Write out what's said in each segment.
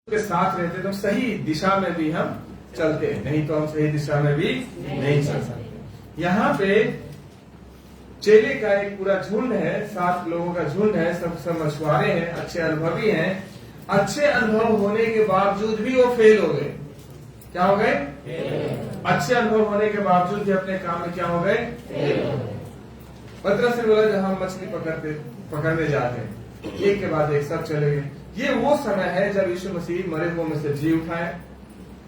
के साथ रहते तो सही दिशा में भी हम चलते हैं, नहीं तो हम सही दिशा में भी नहीं चल सकते। यहाँ पे चेले का एक पूरा झुंड है, 7 लोगों का झुंड है, सब मछुआरे हैं, अच्छे अनुभवी हैं। अच्छे अनुभव होने के बावजूद भी वो फेल हो गए। क्या हो गए? अच्छे अनुभव होने के बावजूद भी अपने काम में क्या हो गए? पतरस ने बोला जब हम मछली पकड़ने जाते हैं, एक के बाद एक सब चले गए। ये वो समय है जब यीशु मसीह मरे हुओं में से जी उठाए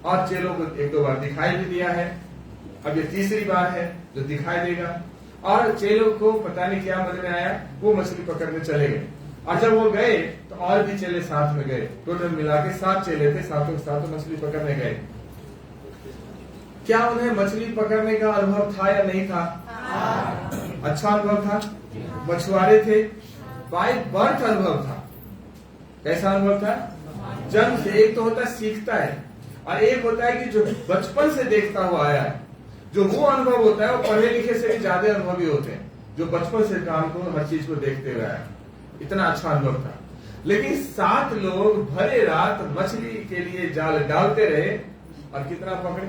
और चेलों को 1-2 बार दिखाई भी दिया है। अब ये तीसरी बार है जो दिखाई देगा। और चेलों को पता नहीं क्या मन में आया, वो मछली पकड़ने चले गए। और जब वो गए तो और भी चेले साथ में गए। टोटल मिला के 7 चेले थे, सातों के सातों मछली पकड़ने गए। क्या उन्हें मछली पकड़ने का अनुभव था या नहीं था? अच्छा अनुभव था। मछुआरे थे, बाय बर्थ अनुभव था। कैसा अनुभव था? जन्म से। एक तो होता है सीखता है और एक होता है कि जो बचपन से देखता हुआ आया है। जो वो अनुभव होता है वो पढ़े लिखे से भी ज्यादा अनुभवी होते हैं, जो बचपन से काम को, हर चीज को देखते हुए आया। इतना अच्छा अनुभव था। लेकिन 7 लोग भरे रात मछली के लिए जाल डालते रहे और कितना पकड़े?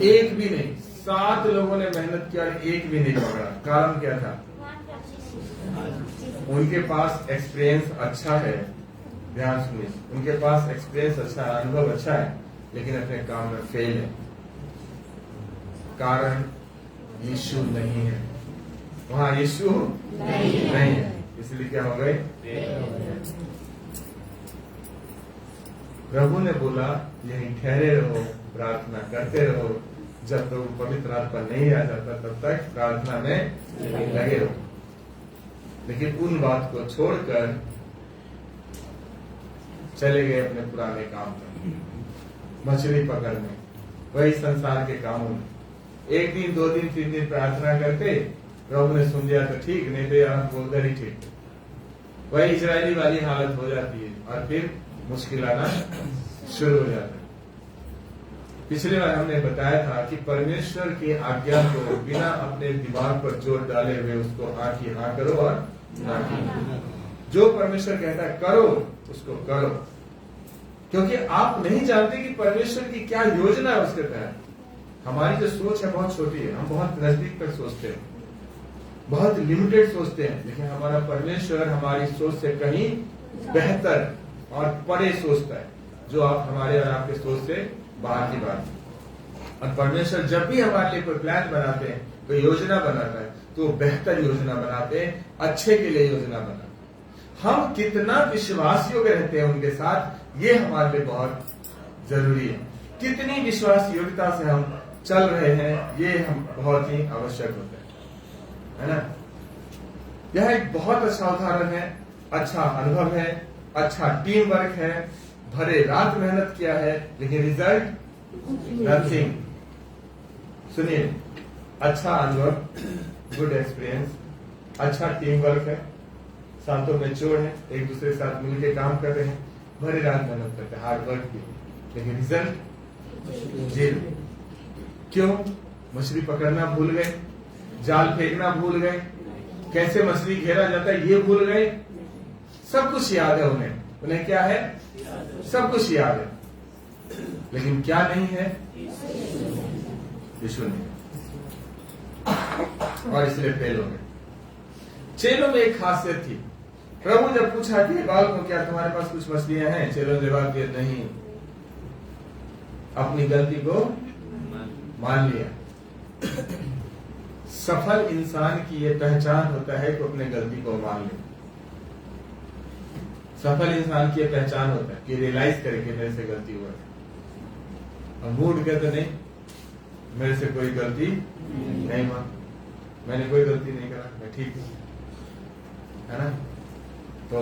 एक भी नहीं। 7 लोगों ने मेहनत किया और एक भी नहीं पकड़ा। कारण क्या था? उनके पास एक्सपीरियंस अच्छा है। ध्यान सुनिए, उनके पास एक्सपीरियंस अच्छा है, अनुभव अच्छा है, लेकिन अपने काम में फेल है। कारण यीशु नहीं है वहां, यीशु नहीं है, इसलिए क्या हो गए? प्रभु ने बोला यहीं ठहरे रहो, प्रार्थना करते रहो, जब तक पवित्र आत्मा नहीं आ जाता तब तक प्रार्थना में लगे रहो। लेकिन उन बात को छोड़कर चले गए अपने पुराने काम पर, मछली पकड़ने, वही संसार के कामों में। 1 दिन 2 दिन 3 दिन प्रार्थना करते, प्रभु ने सुन लिया तो ठीक, नहीं तो यहाँ उधर ही ठीक। वही इजरायली वाली हालत हो जाती है और फिर मुश्किल आना शुरू हो जाता है। पिछले बार हमने बताया था कि परमेश्वर की आज्ञा को बिना अपने दिमाग पर जोर डाले हुए उसको हाँ की हाँ करो और ना की। जो परमेश्वर कहता है करो उसको करो, क्योंकि आप नहीं जानते कि परमेश्वर की क्या योजना है उसके तहत। हमारी जो सोच है बहुत छोटी है, हम बहुत नजदीक तक सोचते हैं, बहुत लिमिटेड सोचते हैं। लेकिन हमारा परमेश्वर हमारी सोच से कहीं बेहतर और परे सोचता है, जो आप हमारे और आपके सोच से बाहर की बात है। और परमेश्वर जब भी हमारे लिए कोई प्लान बनाते हैं, कोई योजना बनाता है, तो बेहतर योजना बनाते हैं, अच्छे के लिए योजना बनाते हैं। हम कितना विश्वास योग्य रहते हैं उनके साथ, ये हमारे लिए बहुत जरूरी है। कितनी विश्वास योग्यता से हम चल रहे हैं, ये हम बहुत ही आवश्यक होता है ना। यह एक बहुत अच्छा उदाहरण है, अच्छा अनुभव है, अच्छा टीम वर्क है, भरे रात मेहनत किया है, लेकिन रिजल्ट नथिंग। सुनिए, अच्छा अनुभव, गुड एक्सपीरियंस, अच्छा टीम वर्क है, सातों मैच्योर है, एक दूसरे के साथ मिलकर काम कर रहे हैं, भरे रात मेहनत करते हैं, हार्ड वर्क की, लेकिन रिजल्ट 0। क्यों? मछली पकड़ना भूल गए, जाल फेंकना भूल गए, कैसे मछली घेरा जाता है ये भूल गए। सब कुछ याद है उन्हें क्या है? सब कुछ याद है, लेकिन क्या नहीं है? यीशु नहीं, और इसलिए फेल हो गए। चेलों में एक खासियत थी। प्रभु जब पूछा कि बालकों क्या तुम्हारे पास कुछ मछलियां हैं, चेलों ने जवाब दिया नहीं। अपनी गलती को मान लिया। सफल इंसान की यह पहचान होता है कि अपने गलती को मान ले। सफल इंसान की यह पहचान होता है कि रियलाइज करे कि मेरे से गलती हुआ है, और मूड के तो नहीं, मेरे से कोई गलती नहीं हुआ, मैंने कोई गलती नहीं करा, मैं ठीक हूं, है ना। तो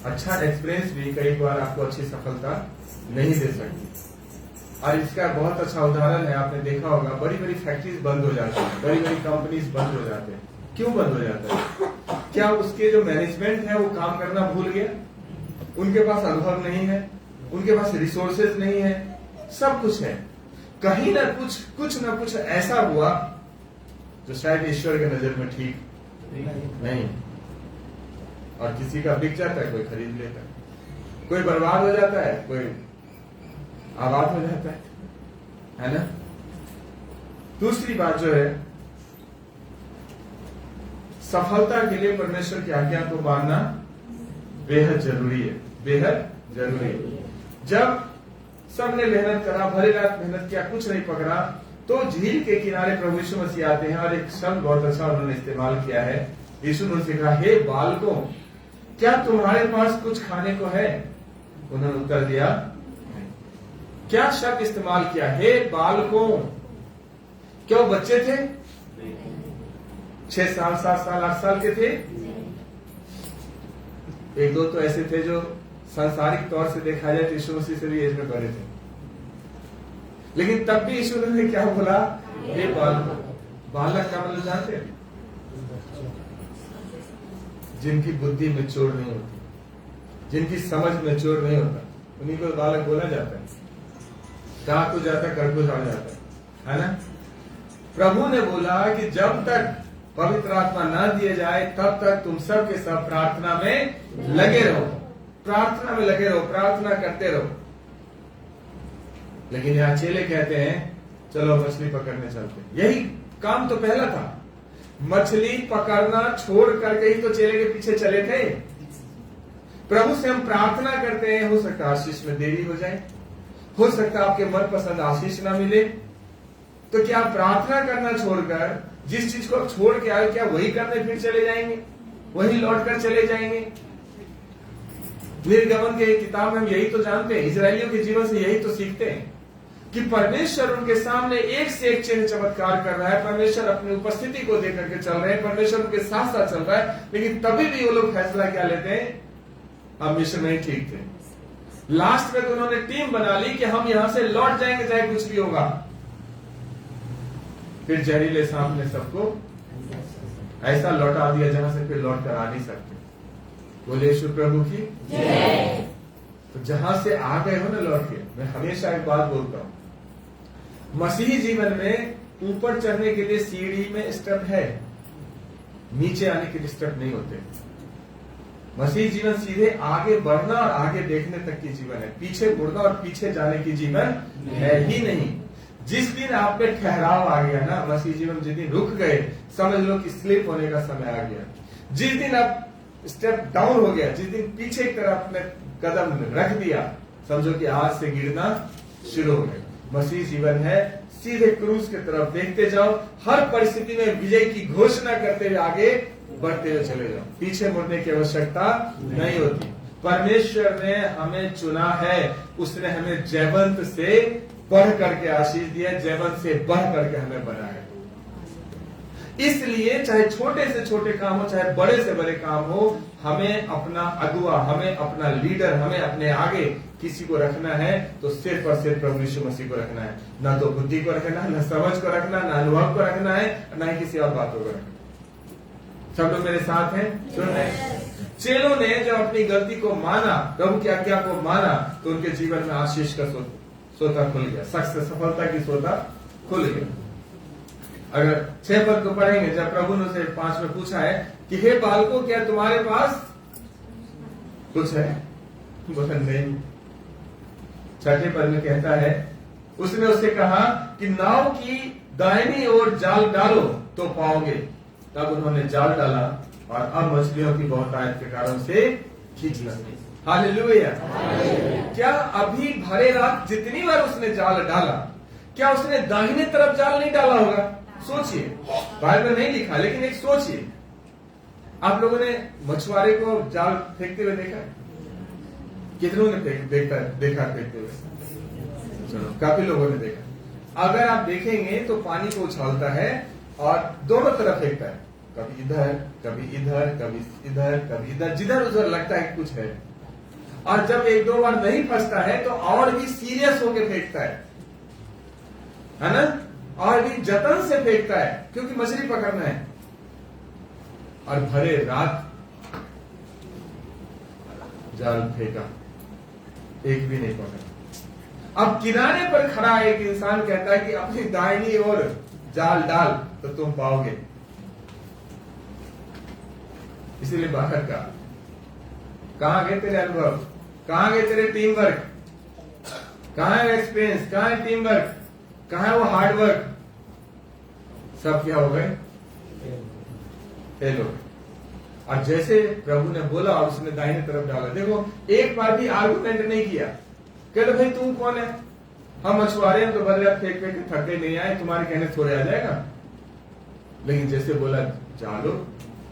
अच्छा एक्सपीरियंस भी कई बार आपको अच्छी सफलता नहीं दे सकती। और इसका बहुत अच्छा उदाहरण है, आपने देखा होगा, बड़ी बड़ी फैक्ट्रीज बंद हो जाती है, बड़ी बड़ी कंपनीज बंद हो जाते हैं। क्यों बंद हो जाता है? क्या उसके जो मैनेजमेंट है वो काम करना भूल गया? उनके पास अनुभव नहीं है, उनके पास रिसोर्सेज नहीं है, सब कुछ है, कहीं ना कुछ ना कुछ ऐसा हुआ जो शायद ईश्वर के नजर में ठीक नहीं, और किसी का बिक जाता है, कोई खरीद लेता है। कोई बर्बाद हो जाता है, कोई आबाद हो जाता है ना। दूसरी बात जो है, सफलता के लिए परमेश्वर की आज्ञा को मानना बेहद जरूरी है, बेहद जरूरी है। जब सबने मेहनत करा, भरी रात मेहनत किया, कुछ नहीं पकड़ा, तो झील के किनारे प्रभु यीशु मसीह आते हैं और एक शब्द बहुत अच्छा उन्होंने इस्तेमाल किया है। यीशु ने उनसे कहा, हे बालकों, क्या तुम्हारे पास कुछ खाने को है? उन्होंने उत्तर दिया, क्या शब्द इस्तेमाल किया? हे बालकों। क्या वो बच्चे थे? 6 साल, 7 साल, 8 साल के थे? एक दो तो ऐसे थे जो सांसारिक तौर से देखा जाए तो यीशु मसीह से भी एज में बड़े थे, लेकिन तब भी यीशु ने क्या बोला? हे बालक। बालक का मतलब जानते हैं? जिनकी बुद्धि मैच्योर नहीं होती, जिनकी समझ मैच्योर नहीं होता, उन्हीं को बालक बोला जाता है। कहा को जाता, कर को जा जाता है ना। प्रभु ने बोला कि जब तक पवित्र आत्मा ना दिए जाए तब तक तुम सब के सब प्रार्थना में लगे रहो, प्रार्थना में लगे रहो, प्रार्थना करते रहो। लेकिन यहाँ चेले कहते हैं चलो मछली पकड़ने चलते हैं। यही काम तो पहला था, मछली पकड़ना छोड़ करके ही तो चेले के पीछे चले थे। प्रभु से हम प्रार्थना करते हैं, हो सकता है आशीष में देरी हो जाए, हो सकता है आपके मनपसंद आशीष ना मिले, तो क्या प्रार्थना करना छोड़कर जिस चीज को छोड़ के आए, क्या वही करने फिर चले जाएंगे, वही लौट कर चले जाएंगे? निर्गमन के किताब में हम यही तो जानते हैं, इजरायलियों के जीवन से यही तो सीखते हैं कि परमेश्वर उनके सामने एक से एक चिन्ह चमत्कार कर रहा है, परमेश्वर अपनी उपस्थिति को देकर के चल रहे हैं, परमेश्वर उनके साथ साथ चल रहा है, लेकिन तभी भी वो लोग फैसला क्या लेते हैं? हम मिशन नहीं ठीक थे। लास्ट में तो उन्होंने टीम बना ली कि हम यहां से लौट जाएंगे चाहे कुछ भी होगा। फिर जहरीले सांप ने सबको ऐसा लौटा दिया जहां से फिर लौट कर आ नहीं सकते। बोले यीशु प्रभु की जय। तो जहां से आ गए हो ना लौट के, मैं हमेशा एक बात बोलता हूं, मसीही जीवन में ऊपर चढ़ने के लिए सीढ़ी में स्टेप है, नीचे आने के लिए स्टेप नहीं होते। मसीही जीवन सीधे आगे बढ़ना और आगे देखने तक की जीवन है, पीछे मुड़ना और पीछे जाने की जीवन है ही नहीं। जिस दिन आप पे ठहराव आ गया ना, मसीह जीवन जिस दिन रुक गए, समझ लो कि स्लिप होने का समय आ गया। जिस दिन आप स्टेप डाउन हो गया, जिस दिन पीछे की तरफ अपने कदम रख दिया, समझो कि आज से गिरना शुरू हो गया। मसीह जीवन है सीधे क्रूस की तरफ देखते जाओ, हर परिस्थिति में विजय की घोषणा करते हुए आगे बढ़ते हुए चले जाओ, पीछे मुड़ने की आवश्यकता नहीं होती। परमेश्वर ने हमें चुना है, उसने हमें जयवंत से बढ़ करके आशीष दिया, जयवंत से बढ़ करके हमें बनाया। इसलिए चाहे छोटे से छोटे काम हो, चाहे बड़े से बड़े काम हो, हमें अपना अगुआ, हमें अपना लीडर, हमें अपने आगे किसी को रखना है तो सिर्फ और सिर्फ प्रभु यीशु मसीह को रखना है। ना तो बुद्धि को रखना है, ना समझ को रखना, ना अनुभव को रखना है, ना ही किसी और बातों को रखना। सब लोग मेरे साथ हैं? सुन रहे हैं? चेलों ने जब अपनी गलती को माना, प्रभु की आज्ञा को माना, तो उनके जीवन में आशीष का सोता खुल गया, सफलता की सोता खुल गया। अगर 6 पद को पढ़ेंगे, जब प्रभु ने उसे 5 में पूछा है कि हे बालकों, क्या तुम्हारे पास कुछ है? बोला नहीं। 6 पद में कहता है, उसने उससे कहा कि नाव की दाहिनी ओर जाल डालो तो पाओगे। तब उन्होंने जाल डाला और अब मछलियों की बहुतायत के कारण से खींच लगी। हालेलुया। क्या अभी भरे रात जितनी बार उसने जाल डाला, क्या उसने दाहिने तरफ जाल नहीं डाला होगा? सोचिए, बाइबल में नहीं लिखा, लेकिन एक सोचिए, आप लोगों ने मछुआरे को जाल फेंकते हुए देखा? कितनों ने देखा फेंकते हुए? चलो, काफी लोगों ने देखा। अगर आप देखेंगे तो पानी को उछालता है और दोनों तरफ फेंकता है, कभी इधर, कभी इधर, कभी इधर, कभी इधर, जिधर उधर लगता है कुछ है। और जब 1-2 बार नहीं फंसता है तो और भी सीरियस होकर फेंकता है ना, और भी जतन से फेंकता है, क्योंकि मछली पकड़ना है। और भरे रात जाल फेंका, एक भी नहीं पकड़ा। अब किनारे पर खड़ा एक इंसान कहता है कि अपनी दाहिनी ओर जाल डाल तो तुम पाओगे। इसीलिए बाहर का, कहां गए तेरे अनुभव? कहां गए तेरे टीम वर्क, कहां है एक्सपीरियंस, कहां है टीम वर्क, कहां है वो हार्ड वर्क? सब क्या हो गए? फेल हो गए। और जैसे प्रभु ने बोला और उसने दाहिने तरफ डाला, देखो एक बार भी आर्गुमेंट नहीं किया, कहते भाई तुम कौन है, हम मछुआरे हैं तो बदले फेंक फेंक के थके नहीं आए, तुम्हारे कहने थोड़े आ जाएगा। लेकिन जैसे बोला जालो,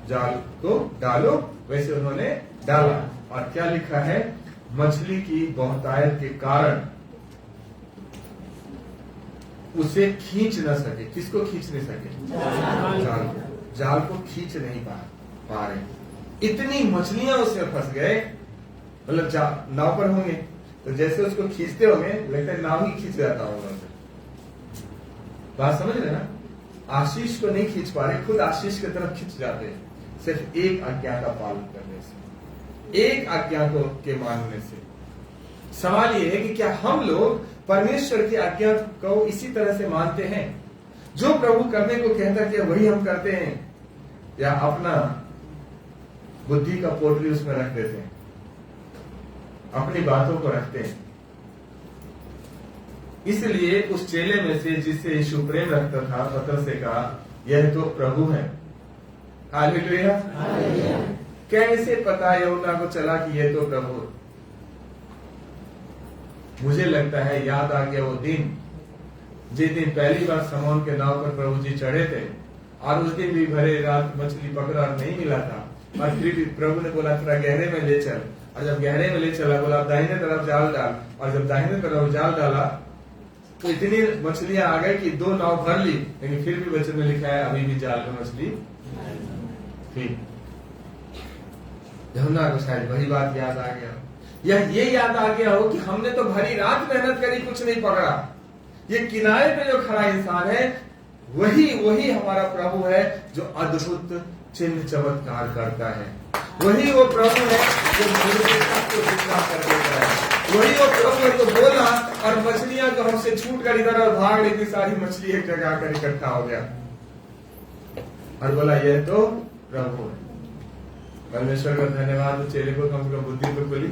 जाल को डालो, वैसे उन्होंने डाला। और क्या लिखा है? मछली की बहुतायत के कारण उसे खींच न सके। किसको खींच नहीं सके? जाल को। जाल को खींच नहीं पा रहे, इतनी मछलियां उसमें फंस गए। मतलब नाव पर होंगे तो जैसे उसको खींचते होंगे, लगता है नाव ही खींच जाता होगा। बात समझ रहे ना? आशीष को नहीं खींच पा रहे, खुद आशीष की तरफ खींच जाते हैं, सिर्फ एक आज्ञा का पालन करने से, एक आज्ञा को के मानने से। सवाल यह है कि क्या हम लोग परमेश्वर की आज्ञा को इसी तरह से मानते हैं? जो प्रभु करने को कहता है वही हम करते हैं, या अपना बुद्धि का पोटली उसमें रख देते हैं, अपनी बातों को रखते हैं? इसलिए उस चेले में से जिससे यीशु प्रेम रखता था, पतरस से कहा यह तो प्रभु है। हालेलुया। कैसे पता यूहन्ना को चला कि यह तो प्रभु? मुझे लगता है याद आ गया वो दिन जिस दिन पहली बार समौन के नाव पर प्रभु जी चढ़े थे, और उस दिन भी भरे रात मछली पकड़ा और नहीं मिला था, और फिर भी प्रभु ने बोला थोड़ा गहरे में ले चल, और जब गहरे में ले चला बोला दाहिने तरफ जाल डाल, और जब दाहिने तरफ जाल डाला तो इतनी मछलियां आ गई कि 2 नाव भर ली, लेकिन फिर भी वचन में लिखा है अभी भी जाल में मछली थी। यूहन्ना को शायद वही बात याद आ गया, या ये याद आ गया हो कि हमने तो भरी रात मेहनत करी, कुछ नहीं पकड़ा, ये किनारे पे जो खड़ा इंसान है वही हमारा प्रभु है जो अद्भुत चिन्ह चमत्कार करता है। वही वो प्रभु है जो को जितना कर देता है। वही वो प्रभु है जो बोला और मछलियां जो हमसे छूट कर इधर और भाग रही थी, सारी मछली एक जगह आकर इकट्ठा हो गया और बोला यह तो प्रभु है। परमेश्वर का धन्यवाद। चेले को कम से कम बुद्धि तो खुली,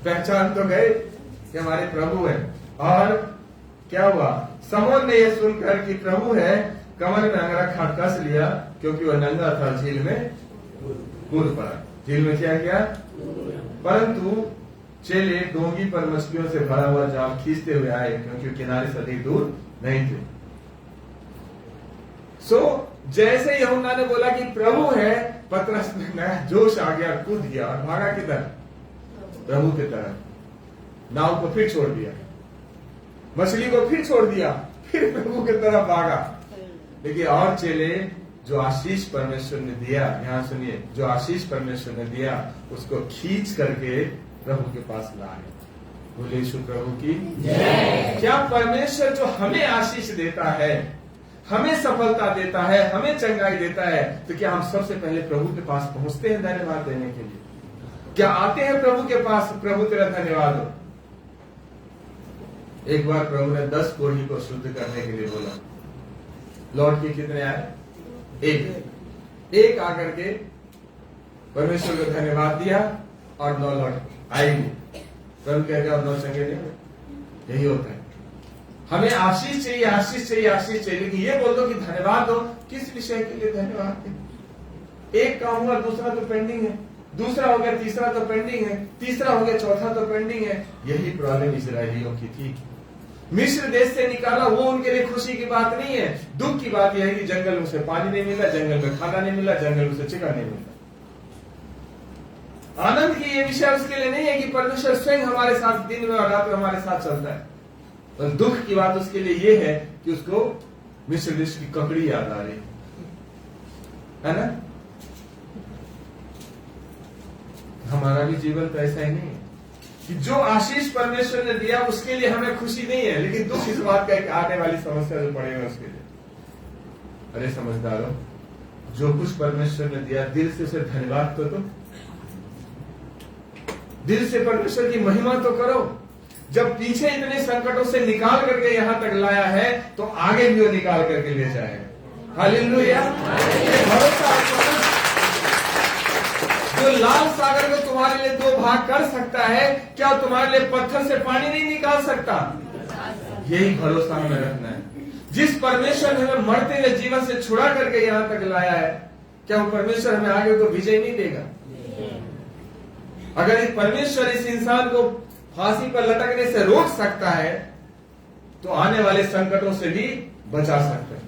पहचान तो गए कि हमारे प्रभु है। और क्या हुआ? समौन ने यह सुनकर कि प्रभु है, कमर में अंगरखा कस लिया, क्योंकि वह नंगा था, झील में कूद पड़ा। झील में क्या किया? परंतु चेले डोंगी पर मछलियों से भरा हुआ जाल खींचते हुए आए, क्योंकि किनारे से अधिक दूर नहीं थे। जैसे यूहन्ना ने बोला कि प्रभु है, पतरस में नया जोश आ गया, कूद गया और भागा किधर? प्रभु की तरफ। नाव को फिर छोड़ दिया, मछली को फिर छोड़ दिया, फिर प्रभु की तरफ भागा। देखिए, और चेले जो आशीष परमेश्वर ने दिया, यहां सुनिए, जो आशीष परमेश्वर ने दिया उसको खींच करके प्रभु के पास लाए। बोले यीशु प्रभु की जय। क्या परमेश्वर जो हमें आशीष देता है, हमें सफलता देता है, हमें चंगाई देता है, तो क्या हम सबसे पहले प्रभु के पास पहुंचते हैं धन्यवाद देने के लिए? क्या आते हैं प्रभु के पास, प्रभु तेरा धन्यवाद हो? एक बार प्रभु ने 10 कोढ़ी को शुद्ध करने के लिए बोला, लौट के कितने आए? एक आकर के परमेश्वर को धन्यवाद दिया और 9 लौट आएंगे। प्रभु कहते अब 9 चंगे नहीं। यही होता है, हमें आशीष चाहिए, आशीष चाहिए, आशीष चाहिए, लेकिन ये बोल दो कि धन्यवाद दो। किस विषय के लिए धन्यवाद दे? एक काम हुआ, दूसरा तो पेंडिंग है, दूसरा हो गया, तीसरा तो पेंडिंग है, तीसरा हो गया, चौथा तो पेंडिंग है। यही प्रॉब्लम इस्राएलियों की थी। मिस्र देश से निकाला, वो उनके लिए खुशी की बात नहीं है। दुख की बात यह है कि जंगल में से पानी नहीं मिला, जंगल में खाना नहीं मिला, जंगल में से चिकन नहीं मिला। आनंद की ये विषय उसके लिए नहीं है कि परमेश्वर स्वयं हमारे साथ दिन में और रात में हमारे साथ चलता है। और दुख की बात उसके लिए ये है कि उसको मिस्र देश की ककड़ी याद आ रही है ना। हमारा भी जीवन तो ऐसा ही नहीं है कि जो आशीष परमेश्वर ने दिया उसके लिए हमें खुशी नहीं है, लेकिन दुख इस बात का एक आने वाली समस्या जो पड़ेगा उसके लिए। अरे समझदारों, जो कुछ परमेश्वर ने दिया दिल से उसे धन्यवाद तो दो, दिल से परमेश्वर की महिमा तो करो। जब पीछे इतने संकटों से निकाल करके यहां तक लाया है, तो आगे भी वो निकाल करके ले जाएगा। हालेलुया। भरोसा जो लाल सागर को तुम्हारे लिए दो भाग कर सकता है, क्या तुम्हारे लिए पत्थर से पानी नहीं निकाल सकता? यही भरोसा हमें रखना है। जिस परमेश्वर ने हमें मरते हुए जीवन से छुड़ा करके यहाँ तक लाया है, क्या वो परमेश्वर हमें आगे को विजय नहीं देगा? अगर इस परमेश्वर इस इंसान को फांसी पर लटकने से रोक सकता है, तो आने वाले संकटों से भी बचा सकता है।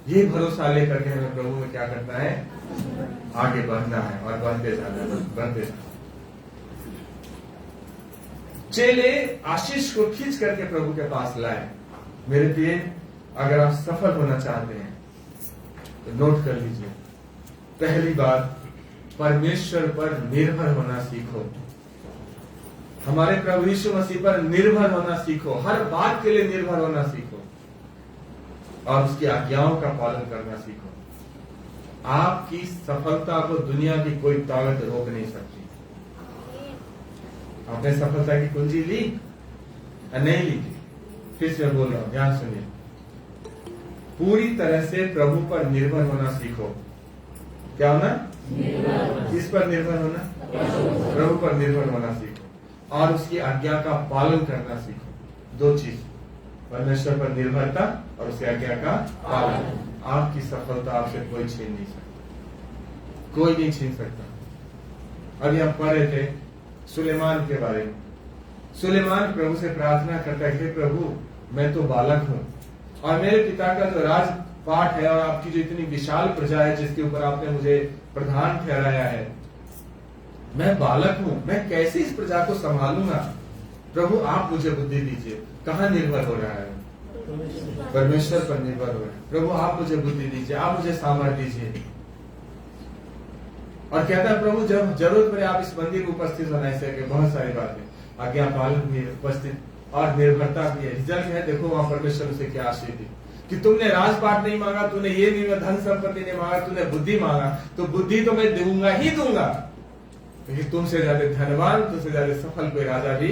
ये भरोसा लेकर के हमें प्रभु में क्या करना है? आगे बढ़ना है और बढ़ते जाना है, बढ़ते जाना। चेले आशीष को खींच करके प्रभु के पास लाए। मेरे प्रिय, अगर आप सफल होना चाहते हैं तो नोट कर लीजिए, पहली बात, परमेश्वर पर निर्भर होना सीखो। हमारे प्रभु यीशु मसीह पर निर्भर होना सीखो, हर बात के लिए निर्भर होना सीखो और उसकी आज्ञाओं का पालन करना सीखो। आपकी सफलता को दुनिया की कोई ताकत रोक नहीं सकती। आपने सफलता की कुंजी ली या नहीं ली? फिर से बोल रहा हूं, ध्यान सुनिए। पूरी तरह से प्रभु पर निर्भर होना सीखो। क्या होना? किस पर निर्भर होना? प्रभु पर निर्भर होना सीखो और उसकी आज्ञा का पालन करना सीखो। दो चीज, परमेश्वर पर निर्भरता और उसकी आज्ञा का पालन। आपकी सफलता आपसे कोई छीन नहीं सकता, कोई नहीं छीन सकता। अभी हम पढ़ रहे थे सुलेमान के बारे में। सुलेमान प्रभु से प्रार्थना करता है, प्रभु मैं तो बालक हूं और मेरे पिता का जो राजपाट है और आपकी जो इतनी विशाल प्रजा है जिसके ऊपर आपने मुझे प्रधान ठहराया है, मैं बालक हूं, मैं कैसे इस प्रजा को संभालूंगा? प्रभु आप मुझे बुद्धि दीजिए। कहां निर्भर हो रहा है? परमेश्वर पर निर्भर हो रहा है। प्रभु आप मुझे बुद्धि दीजिए, आप मुझे सामर्थ्य दीजिए। और कहता है प्रभु जब जरूरत पड़े आप इस मंदिर में उपस्थित होना। ऐसे बहुत सारी बातें, आज्ञा पालन भी है, उपस्थित और निर्भरता भी है। रिजल्ट है, देखो वहां परमेश्वर से क्या आशीष दी कि तुमने राजपाट नहीं मांगा, तूने ये नहीं, धन संपत्ति नहीं मांगा, तूने बुद्धि मांगा, तो बुद्धि तो मैं दूंगा ही दूंगा। लेकिन तुमसे ज्यादा धनवान, तुमसे ज्यादा सफल कोई राजा भी,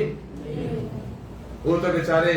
वो तो बेचारे